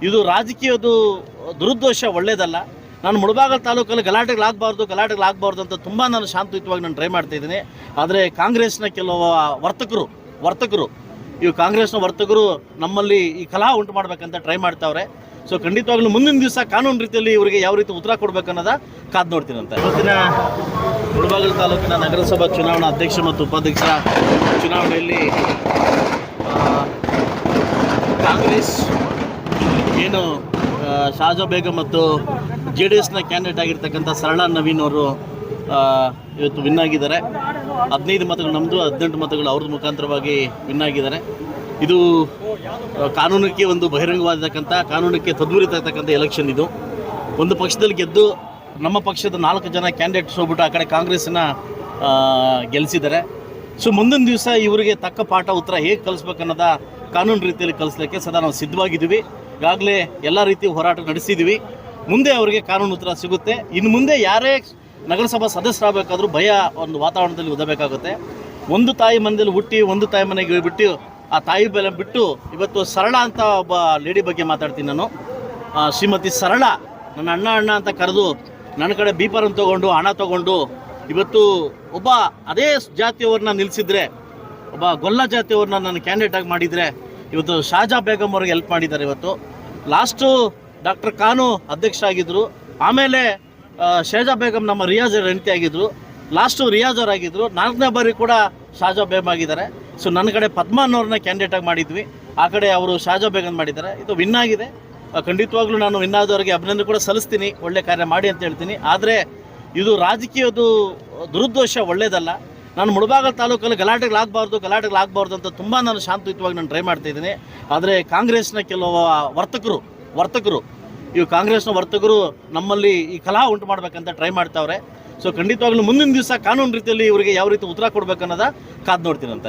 ಇದು ರಾಜಕೀಯದು ದುರುದ್ದೇಶ ಒಳ್ಳೆಯದಲ್ಲ. ನಾನು ಮುಳಬಾಗಿಲು ತಾಲೂಕಲ್ಲಿ ಗಲಾಟೆಗಳಾಗಬಾರ್ದು ಅಂತ ತುಂಬ ನಾನು ಶಾಂತಯುತವಾಗಿ ನಾನು ಟ್ರೈ ಮಾಡ್ತಾಯಿದ್ದೀನಿ. ಆದರೆ ಕಾಂಗ್ರೆಸ್ನ ಕೆಲವು ವರ್ತಕರು ಇವು ಕಾಂಗ್ರೆಸ್ನ ವರ್ತಕರು ನಮ್ಮಲ್ಲಿ ಈ ಕಲಹ ಉಂಟು ಮಾಡಬೇಕಂತ ಟ್ರೈ ಮಾಡ್ತಾವ್ರೆ. ಸೊ ಖಂಡಿತವಾಗ್ಲೂ ಮುಂದಿನ ದಿವಸ ಕಾನೂನು ರೀತಿಯಲ್ಲಿ ಇವರಿಗೆ ಯಾವ ರೀತಿ ಉತ್ತರ ಕೊಡಬೇಕನ್ನೋದ ಕಾದು ನೋಡ್ತೀನಂತೆ. ಇವತ್ತಿನ ಮುಳಬಾಗಿಲು ತಾಲೂಕಿನ ನಗರಸಭಾ ಚುನಾವಣಾ ಅಧ್ಯಕ್ಷ ಮತ್ತು ಉಪಾಧ್ಯಕ್ಷರ ಚುನಾವಣೆಯಲ್ಲಿ ಕಾಂಗ್ರೆಸ್ ಏನು ಶಾಜಾ ಬೇಗಂ ಮತ್ತು JDSನ ಕ್ಯಾಂಡಿಡೇಟ್ ಆಗಿರ್ತಕ್ಕಂಥ ಸರಳಾ ನವೀನ್ ಅವರು ಇವತ್ತು ವಿನ್ ಆಗಿದ್ದಾರೆ. 15 ಮತಗಳು ನಮ್ಮದು, 18 ಮತಗಳು ಅವ್ರದ್ದು ಮುಖಾಂತರವಾಗಿ ವಿನ್ ಆಗಿದ್ದಾರೆ. ಇದು ಕಾನೂನಕ್ಕೆ ಒಂದು ಬಹಿರಂಗವಾದತಕ್ಕಂಥ, ಕಾನೂನಕ್ಕೆ ತದ್ವಿರುದ್ಧತಕ್ಕಂಥ ಎಲೆಕ್ಷನ್. ಇದು ಒಂದು ಪಕ್ಷದಲ್ಲಿ ಗೆದ್ದು ನಮ್ಮ ಪಕ್ಷದ 4 ಜನ ಕ್ಯಾಂಡಿಡೇಟ್ಸ್ ಹೋಗ್ಬಿಟ್ಟು ಆ ಕಡೆ ಕಾಂಗ್ರೆಸ್ನ ಗೆಲ್ಲಿಸಿದ್ದಾರೆ. ಸೊ ಮುಂದಿನ ದಿವಸ ಇವರಿಗೆ ತಕ್ಕ ಪಾಠ ಉತ್ತರ ಹೇಗೆ ಕಲಿಸ್ಬೇಕನ್ನೋದ ಕಾನೂನು ರೀತಿಯಲ್ಲಿ ಕಲಿಸ್ಲಿಕ್ಕೆ ಸದಾ ನಾವು ಸಿದ್ಧವಾಗಿದ್ದೀವಿ. ಈಗಾಗಲೇ ಎಲ್ಲ ರೀತಿಯ ಹೋರಾಟ ನಡೆಸಿದ್ದೀವಿ. ಮುಂದೆ ಅವರಿಗೆ ಕಾನೂನು ಉತ್ತರ ಸಿಗುತ್ತೆ. ಇನ್ನು ಮುಂದೆ ಯಾರೇ ನಗರಸಭಾ ಸದಸ್ಯರಾಗಬೇಕಾದ್ರೂ ಭಯ ಒಂದು ವಾತಾವರಣದಲ್ಲಿ ಓದಬೇಕಾಗುತ್ತೆ. ಒಂದು ತಾಯಿ ಮನೆಯಲ್ಲಿ ಹುಟ್ಟಿ ಒಂದು ತಾಯಿ ಮನೆಗೆ ಬಿಟ್ಟು ಆ ತಾಯಿ ಬೆಲೆ ಬಿಟ್ಟು ಇವತ್ತು ಸರಳಾ ಅಂತ ಒಬ್ಬ ಲೇಡಿ ಬಗ್ಗೆ ಮಾತಾಡ್ತೀನಿ ನಾನು. ಶ್ರೀಮತಿ ಸರಳಾ ನನ್ನ ಅಣ್ಣ ಅಂತ ಕರೆದು ನನ್ನ ಕಡೆ ಬೀಪರನ್ನು ತೊಗೊಂಡು ಹಣ ತೊಗೊಂಡು ಇವತ್ತು ಒಬ್ಬ ಅದೇ ಜಾತಿಯವ್ರನ್ನ ನಿಲ್ಲಿಸಿದ್ರೆ, ಒಬ್ಬ ಗೊಲ್ಲ ಜಾತಿಯವ್ರನ್ನ ನನ್ನ ಕ್ಯಾಂಡಿಡೇಟ್ ಆಗಿ ಮಾಡಿದರೆ ಇವತ್ತು ಶಾಜಾ ಬೇಗಂ ಅವ್ರಿಗೆ ಹೆಲ್ಪ್ ಮಾಡಿದ್ದಾರೆ. ಇವತ್ತು ಲಾಸ್ಟು ಡಾಕ್ಟರ್ ಖಾನು ಅಧ್ಯಕ್ಷ ಆಗಿದ್ದರು, ಆಮೇಲೆ ಶಾಜಾ ಬೇಗಂ ನಮ್ಮ ರಿಯಾಜ್ ಹೆಂಡತಿ ಆಗಿದ್ದರು, ಲಾಸ್ಟು ರಿಯಾಜ್ ಅವರಾಗಿದ್ದರು, 4ನೇ ಬಾರಿ ಕೂಡ ಶಾಜಾ ಬೇಗಂ ಆಗಿದ್ದಾರೆ. ಸೊ ನನ್ನ ಕಡೆ ಪದ್ಮಾನ್ ಅವ್ರನ್ನ ಕ್ಯಾಂಡಿಡೇಟ್ ಆಗಿ ಮಾಡಿದ್ವಿ, ಆ ಕಡೆ ಅವರು ಶಾಜಾ ಬೇಗಂ ಮಾಡಿದ್ದಾರೆ. ಇದು ವಿನ್ ಆಗಿದೆ. ಖಂಡಿತವಾಗ್ಲೂ ನಾನು ವಿನ್ ಆದವರಿಗೆ ಅಭಿನಂದನೆ ಕೂಡ ಸಲ್ಲಿಸ್ತೀನಿ, ಒಳ್ಳೆ ಕಾರ್ಯ ಮಾಡಿ ಅಂತ ಹೇಳ್ತೀನಿ. ಆದರೆ ಇದು ರಾಜಕೀಯದು ದುರುದ್ದೇಶ ಒಳ್ಳೆಯದಲ್ಲ. ನಾನು ಮುಳಬಾಗಿಲು ತಾಲೂಕಲ್ಲಿ ಗಲಾಟೆಗಳಾಗಬಾರ್ದು ಅಂತ ತುಂಬ ನಾನು ಶಾಂತಯುತವಾಗಿ ನಾನು ಟ್ರೈ ಮಾಡ್ತಾಯಿದ್ದೀನಿ. ಆದರೆ ಕಾಂಗ್ರೆಸ್ನ ಕೆಲವು ವರ್ತಕರು ಇವು ಕಾಂಗ್ರೆಸ್ನ ವರ್ತಕರು ನಮ್ಮಲ್ಲಿ ಈ ಕಲಹ ಉಂಟು ಮಾಡಬೇಕಂತ ಟ್ರೈ ಮಾಡ್ತಾವ್ರೆ. ಸೊ ಖಂಡಿತವಾಗ್ಲೂ ಮುಂದಿನ ದಿವಸ ಕಾನೂನು ರೀತಿಯಲ್ಲಿ ಇವರಿಗೆ ಯಾವ ರೀತಿ ಉತ್ತರ ಕೊಡಬೇಕನ್ನೋದ ಕಾದು ನೋಡ್ತೀನಂತೆ.